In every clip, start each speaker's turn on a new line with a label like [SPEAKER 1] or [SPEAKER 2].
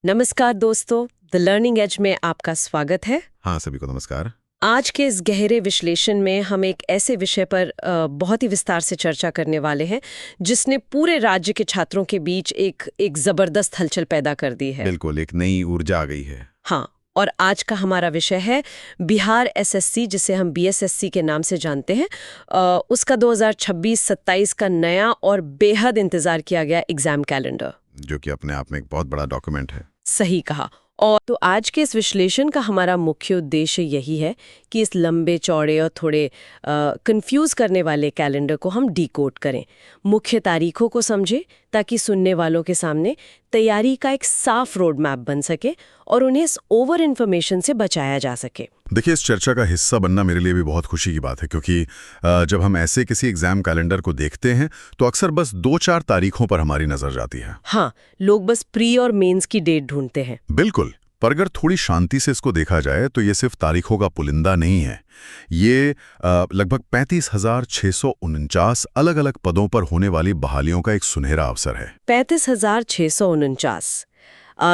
[SPEAKER 1] नमस्कार दोस्तों, the learning as में आपका स्वागत है।
[SPEAKER 2] हाँ, सभी को नमस्कार।
[SPEAKER 1] आज के इस गहरे विश्लेषण में हम एक ऐसे विषय पर बहुत ही विस्तार से चर्चा करने वाले हैं जिसने पूरे राज्य के छात्रों के बीच एक जबरदस्त हलचल पैदा कर दी है।
[SPEAKER 2] बिल्कुल, एक नई ऊर्जा आ गई है।
[SPEAKER 1] हाँ, और आज का हमारा विषय है बिहार एसएससी, जिसे हम बीएसएससी के नाम से जानते हैं। उसका 2026-27 का नया और बेहद इंतजार किया गया एग्जाम कैलेंडर,
[SPEAKER 2] जो कि अपने आप में एक बहुत बड़ा डॉक्यूमेंट है।
[SPEAKER 1] सही कहा। और तो आज के इस विश्लेषण का हमारा मुख्य उद्देश्य यही है कि इस लंबे चौड़े और थोड़े कंफ्यूज करने वाले कैलेंडर को हम डिकोड करें, मुख्य तारीखों को समझें, ताकि सुनने वालों के सामने तैयारी का एक साफ रोड मैप बन सके और उन्हें इस ओवर इन्फॉर्मेशन से बचाया जा सके।
[SPEAKER 2] देखिए, इस चर्चा का हिस्सा बनना मेरे लिए भी बहुत खुशी की बात है, क्योंकि जब हम ऐसे किसी एग्जाम कैलेंडर को देखते हैं तो अक्सर बस 2-4 तारीखों पर हमारी नजर जाती है।
[SPEAKER 1] हाँ, लोग बस प्री और मेंस की डेट ढूंढते हैं।
[SPEAKER 2] बिल्कुल, पर अगर थोड़ी शांति से इसको देखा जाए तो ये सिर्फ तारीखों का पुलिंदा नहीं है। ये लगभग 35,649 अलग-अलग पदों पर होने वाली बहालियों का एक सुनहरा अवसर है।
[SPEAKER 1] 35,649,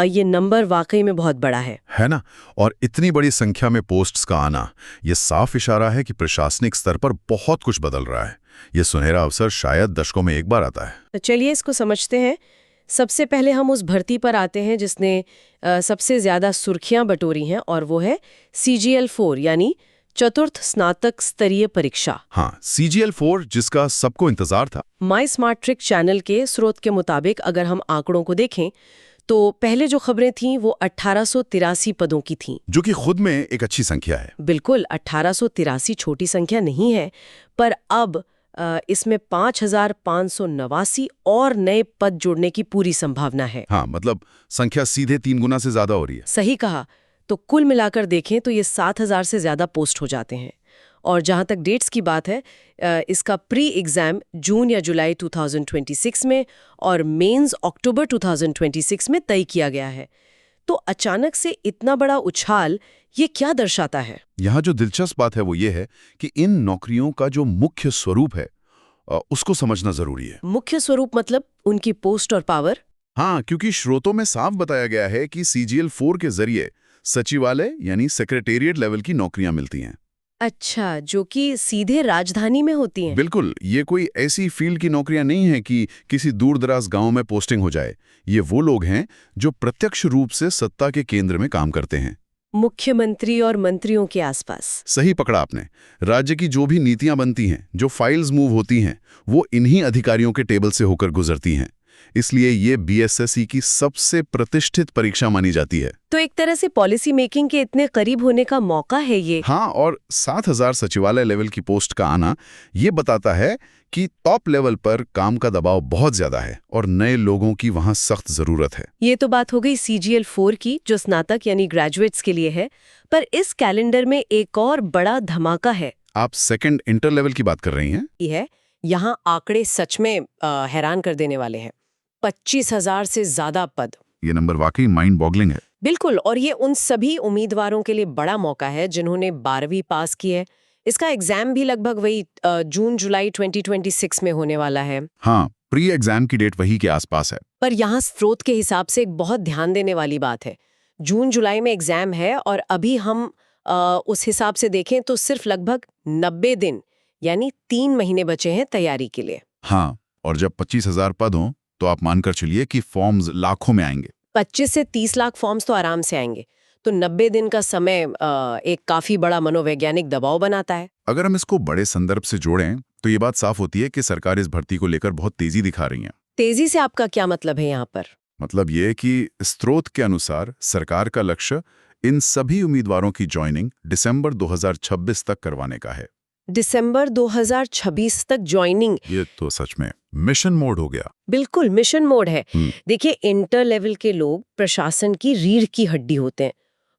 [SPEAKER 1] ये नंबर वाकई में बहुत बड़ा है
[SPEAKER 2] ना? और इतनी बड़ी संख्या में पोस्ट्स का आना, ये साफ इशारा है कि प्रशासनिक स्तर पर बहुत कुछ बदल रहा है। ये सुनहरा अवसर शायद दशकों में एक बार आता है।
[SPEAKER 1] तो चलिए इसको समझते हैं। सबसे पहले हम उस भर्ती पर आते हैं जिसने सबसे ज्यादा सुर्खियां बटोरी हैं, और वो है CGL-4 यानी चतुर्थ स्नातक स्तरीय परीक्षा।
[SPEAKER 2] हाँ, CGL-4, जिसका सबको इंतजार था।
[SPEAKER 1] माई स्मार्ट ट्रिक चैनल के स्रोत के मुताबिक अगर हम आंकड़ों को देखें तो पहले जो खबरें थीं वो 1883 पदों की थीं,
[SPEAKER 2] जो कि खुद में एक अच्छी संख्या है।
[SPEAKER 1] बिल्कुल, 1883 छोटी संख्या नहीं है, पर अब इसमें 5,589 और नए पद जुड़ने की पूरी संभावना है।
[SPEAKER 2] हाँ, मतलब संख्या सीधे 3 गुना से ज्यादा हो रही है।
[SPEAKER 1] सही कहा। तो कुल मिलाकर देखें तो ये 7,000 से ज्यादा पोस्ट हो जाते हैं। और जहां तक डेट्स की बात है, इसका प्री एग्जाम जून या जुलाई 2026 में और मेंस अक्टूबर 2026 में तय किया गया है। तो अचानक से इतना बड़ा उछाल, ये क्या दर्शाता है?
[SPEAKER 2] यहाँ जो दिलचस्प बात है वो ये है कि इन नौकरियों का जो मुख्य स्वरूप है उसको समझना जरूरी है।
[SPEAKER 1] मुख्य स्वरूप मतलब उनकी पोस्ट और पावर?
[SPEAKER 2] हाँ, क्योंकि स्रोतों में साफ बताया गया है कि CGL-4 के जरिए सचिवालय यानी सेक्रेटेरिएट लेवल की नौकरियां मिलती हैं।
[SPEAKER 1] अच्छा, जो कि सीधे राजधानी में होती हैं।
[SPEAKER 2] बिल्कुल, ये कोई ऐसी फील्ड की नौकरियां नहीं है कि किसी दूर दराज गांव में पोस्टिंग हो जाए। ये वो लोग हैं जो प्रत्यक्ष रूप से सत्ता के केंद्र में काम करते हैं,
[SPEAKER 1] मुख्यमंत्री और मंत्रियों के आसपास।
[SPEAKER 2] सही पकड़ा आपने। राज्य की जो भी नीतियां बनती हैं, जो फाइल्स मूव होती हैं, वो इन्हीं अधिकारियों के टेबल से होकर गुजरती हैं। इसलिए ये BSSE की सबसे प्रतिष्ठित परीक्षा मानी जाती है।
[SPEAKER 1] तो एक तरह से पॉलिसी मेकिंग के इतने करीब होने का मौका है ये।
[SPEAKER 2] हाँ, और 7,000 सचिवालय लेवल की पोस्ट का आना ये बताता है कि टॉप लेवल पर काम का दबाव बहुत ज्यादा है और नए लोगों की वहां सख्त जरूरत है।
[SPEAKER 1] ये तो बात हो गई CGL-4 की, जो स्नातक यानी ग्रेजुएट्स के लिए है। पर इस कैलेंडर में एक और बड़ा धमाका है।
[SPEAKER 2] आप सेकंड इंटर लेवल की बात कर रही हैं?
[SPEAKER 1] यहाँ आंकड़े सच में हैरान कर देने वाले हैं। 25,000 से ज्यादा पद।
[SPEAKER 2] ये नंबर वाकई माइंड बॉगलिंग है।
[SPEAKER 1] बिल्कुल, और ये उन सभी उम्मीदवारों के लिए बड़ा मौका है जिन्होंने 12वीं पास की है। इसका एग्जाम भी लगभग वही जून जुलाई 2026 में होने वाला है।
[SPEAKER 2] हाँ, प्री एग्जाम की डेट वही के आसपास है।
[SPEAKER 1] पर यहाँ स्रोत के हिसाब से एक बहुत ध्यान देने वाली बात है। जून जुलाई में एग्जाम है और अभी हम उस हिसाब से देखें तो सिर्फ लगभग 90 दिन यानी 3 महीने बचे हैं तैयारी के लिए।
[SPEAKER 2] हाँ, और जब 25,000 पद हों तो आप मानकर चलिए कि फॉर्म्स लाखों में आएंगे।
[SPEAKER 1] 25 से 30 लाख फॉर्म्स तो आराम से आएंगे। तो 90 दिन का समय एक काफी बड़ा मनोवैज्ञानिक दबाव बनाता है।
[SPEAKER 2] अगर हम इसको बड़े संदर्भ से जोड़ें तो ये बात साफ होती है कि सरकार इस भर्ती को लेकर बहुत तेजी दिखा रही है।
[SPEAKER 1] तेजी से आपका क्या मतलब है यहाँ पर?
[SPEAKER 2] मतलब ये कि स्रोत के अनुसार सरकार का लक्ष्य इन सभी उम्मीदवारों की ज्वाइनिंग दिसंबर 2026 तक करवाने का है।
[SPEAKER 1] दिसंबर 2026 तक ज्वाइनिंग?
[SPEAKER 2] ये तो सच में मिशन मोड हो गया।
[SPEAKER 1] बिल्कुल मिशन मोड है। देखिए, इंटर लेवल के लोग प्रशासन की रीढ़ की हड्डी होते हैं।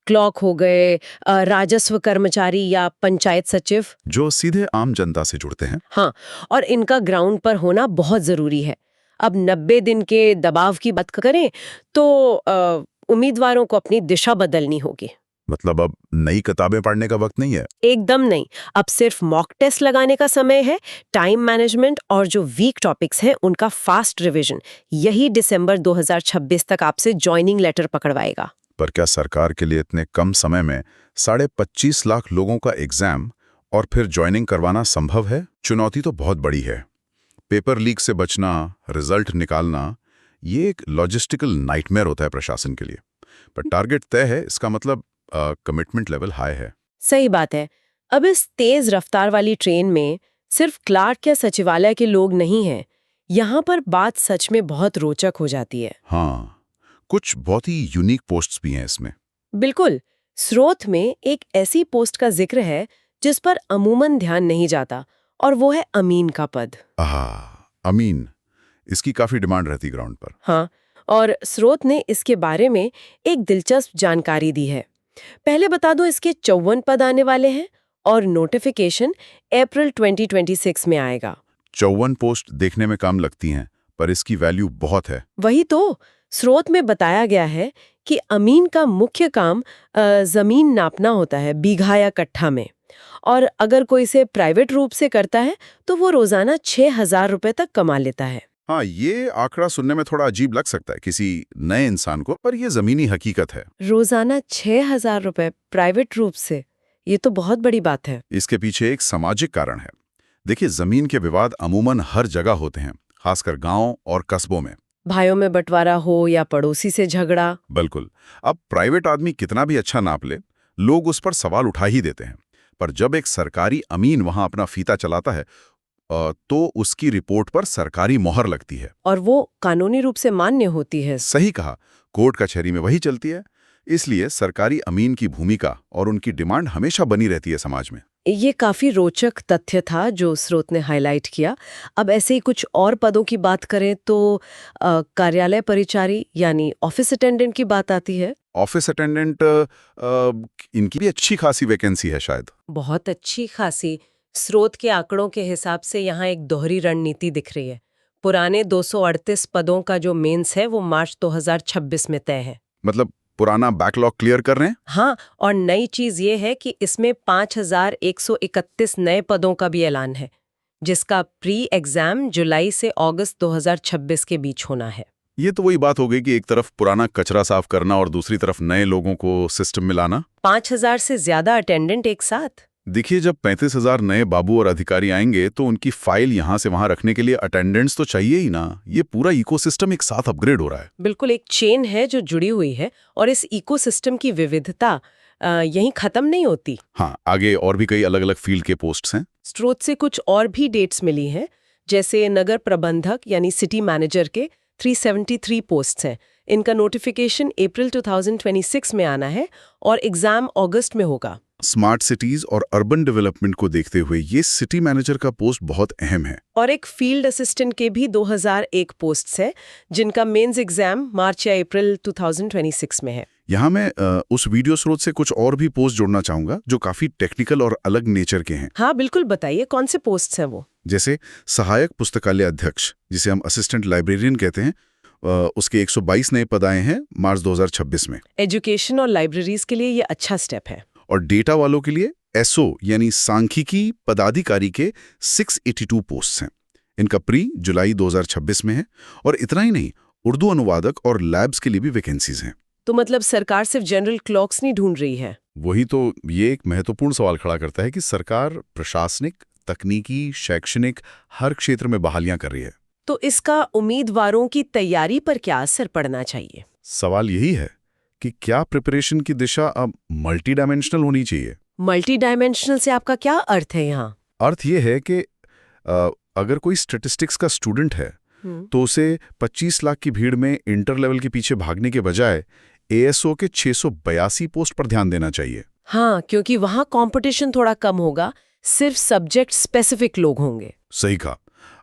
[SPEAKER 1] क्लॉक हो गए, राजस्व कर्मचारी या पंचायत सचिव,
[SPEAKER 2] जो सीधे आम जनता से जुड़ते हैं।
[SPEAKER 1] हाँ, और इनका ग्राउंड पर होना बहुत जरूरी है। अब 90 दिन के दबाव की बात करें तो उम्मीदवारों को अपनी दिशा बदलनी होगी।
[SPEAKER 2] मतलब अब नई किताबें पढ़ने का वक्त नहीं है।
[SPEAKER 1] एकदम नहीं। अब सिर्फ मॉक टेस्ट लगाने का समय है। टाइम मैनेजमेंट और जो वीक टॉपिक्स हैं उनका फास्ट रिवीजन, यही दिसंबर 2026 तक आपसे ज्वाइनिंग लेटर पकड़वाएगा।
[SPEAKER 2] पर क्या सरकार के लिए इतने कम समय में 25.5 लाख लोगों का एग्जाम और फिर ज्वाइनिंग करवाना संभव है? चुनौती तो बहुत बड़ी है। पेपर लीक से बचना, रिजल्ट निकालना, ये एक लॉजिस्टिकल नाइटमेयर होता है प्रशासन के लिए। पर टारगेट तय है, इसका मतलब कमिटमेंट लेवल हाई है।
[SPEAKER 1] सही बात है। अब इस तेज रफ्तार वाली ट्रेन में सिर्फ क्लार्क या सचिवालय के लोग नहीं हैं। यहाँ पर बात सच में बहुत रोचक हो जाती है।
[SPEAKER 2] हाँ, कुछ बहुत ही यूनिक पोस्ट्स भी हैं इसमें।
[SPEAKER 1] बिल्कुल। स्रोत में एक ऐसी पोस्ट का जिक्र है जिस पर अमूमन ध्यान नहीं जाता, और वो है अमीन का पद।
[SPEAKER 2] अमीन, इसकी काफी डिमांड रहती ग्राउंड पर।
[SPEAKER 1] हाँ, और स्रोत ने इसके बारे में एक दिलचस्प जानकारी दी है। पहले बता दो, इसके 54 पद आने वाले हैं और नोटिफिकेशन अप्रैल 2026 में आएगा।
[SPEAKER 2] 54 पोस्ट देखने में कम लगती हैं, पर इसकी वैल्यू बहुत है।
[SPEAKER 1] वही तो, स्रोत में बताया गया है कि अमीन का मुख्य काम जमीन नापना होता है, बीघा या कट्ठा में। और अगर कोई इसे प्राइवेट रूप से करता है तो वो रोजाना 6,000 रुपए तक कमा लेता है।
[SPEAKER 2] हाँ, ये आंकड़ा सुनने में थोड़ा अजीब लग सकता है किसी नए इंसान को, पर ये जमीनी हकीकत है।
[SPEAKER 1] रोजाना 6,000 रुपए प्राइवेट रूप से, ये तो बहुत बड़ी बात है।
[SPEAKER 2] इसके पीछे एक सामाजिक कारण है। देखिए, जमीन के विवाद अमूमन हर जगह होते हैं, खासकर गांव और कस्बों में।
[SPEAKER 1] भाइयों में बंटवारा हो या पड़ोसी से झगड़ा।
[SPEAKER 2] बिल्कुल। अब प्राइवेट आदमी कितना भी अच्छा नाप ले, लोग उस पर सवाल उठा ही देते हैं। पर जब एक सरकारी अमीन वहां अपना फीता चलाता है, तो उसकी रिपोर्ट पर सरकारी मोहर लगती है।
[SPEAKER 1] और वो कानूनी रूप से मान्य होती है।
[SPEAKER 2] सही कहा, कोर्ट कचहरी में वही चलती है। इसलिए सरकारी अमीन की भूमिका और उनकी डिमांड हमेशा बनी रहती है समाज में।
[SPEAKER 1] ये काफी रोचक तथ्य था जो स्रोत ने हाईलाइट किया। अब ऐसे ही कुछ और पदों की बात करें तो कार्यालय परिचारी यानी ऑफिस अटेंडेंट की बात आती है।
[SPEAKER 2] ऑफिस अटेंडेंट, इनकी भी अच्छी खासी वैकेंसी है शायद।
[SPEAKER 1] बहुत अच्छी खासी। स्रोत के आंकड़ों के हिसाब से यहाँ एक दोहरी रणनीति दिख रही है। पुराने 238 पदों का जो मेंस है वो मार्च 2026 में तय है।
[SPEAKER 2] मतलब पुराना बैकलॉग क्लियर कर रहे हैं।
[SPEAKER 1] हाँ, और नई चीज ये है कि इसमें 5,131 नए पदों का भी ऐलान है, जिसका प्री एग्जाम जुलाई से अगस्त 2026 के बीच होना है।
[SPEAKER 2] ये तो वही बात हो गई कि एक तरफ पुराना कचरा साफ करना और दूसरी तरफ नए लोगों को सिस्टम में लाना।
[SPEAKER 1] 5,000 से ज्यादा अटेंडेंट एक साथ।
[SPEAKER 2] देखिए, जब 35,000 नए बाबू और अधिकारी आएंगे तो उनकी फाइल यहाँ से वहाँ रखने के लिए अटेंडेंट्स तो चाहिए ही ना। ये पूरा इकोसिस्टम एक साथ अपग्रेड हो रहा है।
[SPEAKER 1] बिल्कुल, एक चेन है जो जुड़ी हुई है, और इस इकोसिस्टम की विविधता यहीं खत्म नहीं होती।
[SPEAKER 2] हाँ, आगे और भी कई अलग अलग फील्ड के पोस्ट्स हैं।
[SPEAKER 1] स्रोत से कुछ और भी डेट्स मिली हैं, जैसे नगर प्रबंधक यानी सिटी मैनेजर के 373 पोस्ट्स हैं। इनका नोटिफिकेशन अप्रैल 2026 में आना है और एग्जाम अगस्त में होगा।
[SPEAKER 2] स्मार्ट सिटीज और अर्बन डेवलपमेंट को देखते हुए ये सिटी मैनेजर का पोस्ट बहुत अहम है।
[SPEAKER 1] और एक फील्ड असिस्टेंट के भी 2001 पोस्ट्स हैं, जिनका मेंस एग्जाम मार्च या अप्रैल 2026 में है।
[SPEAKER 2] यहाँ मैं उस वीडियो स्रोत से कुछ और भी पोस्ट जोड़ना चाहूंगा जो काफी टेक्निकल और अलग नेचर के हैं।
[SPEAKER 1] हाँ बिल्कुल, बताइए कौन से पोस्ट्स हैं वो।
[SPEAKER 2] जैसे सहायक पुस्तकालय अध्यक्ष, जिसे हम असिस्टेंट लाइब्रेरियन कहते हैं, उसके 122 नए पद आए हैं मार्च 2026 में।
[SPEAKER 1] एजुकेशन और लाइब्रेरीज के लिए ये अच्छा स्टेप है।
[SPEAKER 2] और डेटा वालों के लिए एसओ यानी सांख्यिकी पदाधिकारी के 682 पोस्ट्स हैं। इनका प्री जुलाई 2026 में है। और इतना ही नहीं, उर्दू अनुवादक और लैब्स के लिए भी वैकेंसीज हैं।
[SPEAKER 1] तो मतलब सरकार सिर्फ जनरल क्लर्क्स नहीं ढूंढ रही है।
[SPEAKER 2] वही तो, ये एक महत्वपूर्ण सवाल खड़ा करता है कि सरकार प्रशासनिक, तकनीकी, शैक्षणिक हर क्षेत्र में बहालियां कर रही है।
[SPEAKER 1] तो इसका उम्मीदवारों की तैयारी पर क्या असर पड़ना चाहिए?
[SPEAKER 2] सवाल यही है कि क्या प्रिपरेशन की दिशा अब मल्टी डायमेंशनल होनी चाहिए।
[SPEAKER 1] मल्टी डायमेंशनल से आपका क्या अर्थ है यहाँ?
[SPEAKER 2] अर्थ ये है कि अगर कोई स्टैटिस्टिक्स का स्टूडेंट है तो उसे 25 लाख की भीड़ में इंटर लेवल के पीछे भागने के बजाय एएसओ के 682 पोस्ट पर ध्यान देना चाहिए।
[SPEAKER 1] हाँ, क्योंकि वहाँ कंपटीशन थोड़ा कम होगा, सिर्फ सब्जेक्ट स्पेसिफिक लोग होंगे।
[SPEAKER 2] सही कहा।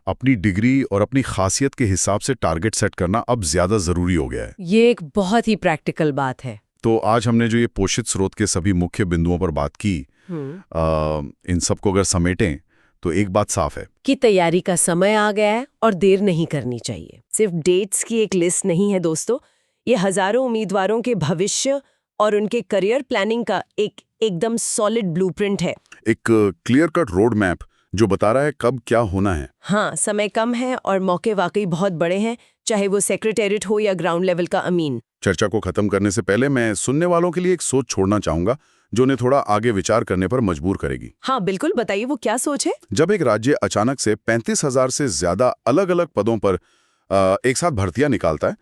[SPEAKER 2] अपनी डिग्री और अपनी खासियत के हिसाब से टारगेट सेट करना अब ज्यादा जरूरी हो गया है।
[SPEAKER 1] ये एक बहुत ही प्रैक्टिकल बात है।
[SPEAKER 2] तो आज हमने जो ये पोषित स्रोत के सभी मुख्य बिंदुओं पर बात की, इन सबको अगर समेटें तो एक बात साफ है
[SPEAKER 1] कि तैयारी का समय आ गया है और देर नहीं करनी चाहिए। सिर्फ डेट्स की एक लिस्ट नहीं है दोस्तों, ये हजारों उम्मीदवारों के भविष्य और उनके करियर प्लानिंग का एकदम सॉलिड ब्लूप्रिंट है।
[SPEAKER 2] एक क्लियर कट रोड मैप जो बता रहा है कब क्या होना है।
[SPEAKER 1] हाँ, समय कम है और मौके वाकई बहुत बड़े हैं, चाहे वो सेक्रेटेरिएट हो या ग्राउंड लेवल का अमीन।
[SPEAKER 2] चर्चा को खत्म करने से पहले मैं सुनने वालों के लिए एक सोच छोड़ना चाहूंगा जो उन्हें थोड़ा आगे विचार करने पर मजबूर करेगी।
[SPEAKER 1] हाँ बिल्कुल, बताइए वो क्या सोच है?
[SPEAKER 2] जब एक राज्य अचानक से 35,000 से ज्यादा अलग अलग पदों पर एक साथ भर्तियां निकालता है,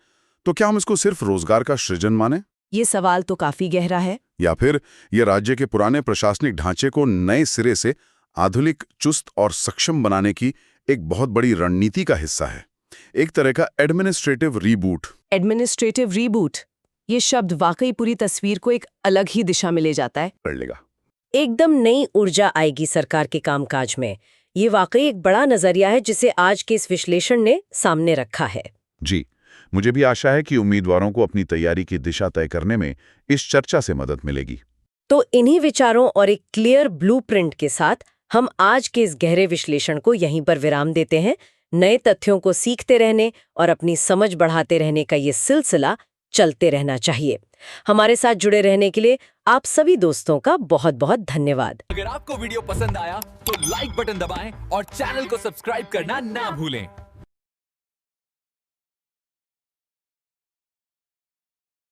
[SPEAKER 2] तो क्या हम इसको सिर्फ रोजगार का सृजन माने?
[SPEAKER 1] ये सवाल तो काफी गहरा है।
[SPEAKER 2] या फिर ये राज्य के पुराने प्रशासनिक ढांचे को नए सिरे से आधुनिक, चुस्त और सक्षम बनाने की एक बहुत बड़ी रणनीति का हिस्सा है, एक तरह का एडमिनिस्ट्रेटिव रीबूट।
[SPEAKER 1] एडमिनिस्ट्रेटिव रीबूट, ये शब्द वाकई पूरी तस्वीर को एक अलग ही दिशा में ले जाता है।
[SPEAKER 2] कर लेगा।
[SPEAKER 1] एकदम नई ऊर्जा आएगी सरकार के कामकाज में। ये वाकई एक बड़ा नजरिया है जिसे आज के इस विश्लेषण ने सामने रखा है।
[SPEAKER 2] जी, मुझे भी आशा है कि उम्मीदवारों को अपनी तैयारी की दिशा तय करने में इस चर्चा से मदद मिलेगी।
[SPEAKER 1] तो इन्हीं विचारों और एक क्लियर ब्लूप्रिंट के साथ हम आज के इस गहरे विश्लेषण को यहीं पर विराम देते हैं। नए तथ्यों को सीखते रहने और अपनी समझ बढ़ाते रहने का ये सिलसिला चलते रहना चाहिए। हमारे साथ जुड़े रहने के लिए आप सभी दोस्तों का बहुत बहुत धन्यवाद।
[SPEAKER 3] अगर आपको वीडियो पसंद आया तो लाइक बटन दबाएं और चैनल को सब्सक्राइब करना ना भूलें।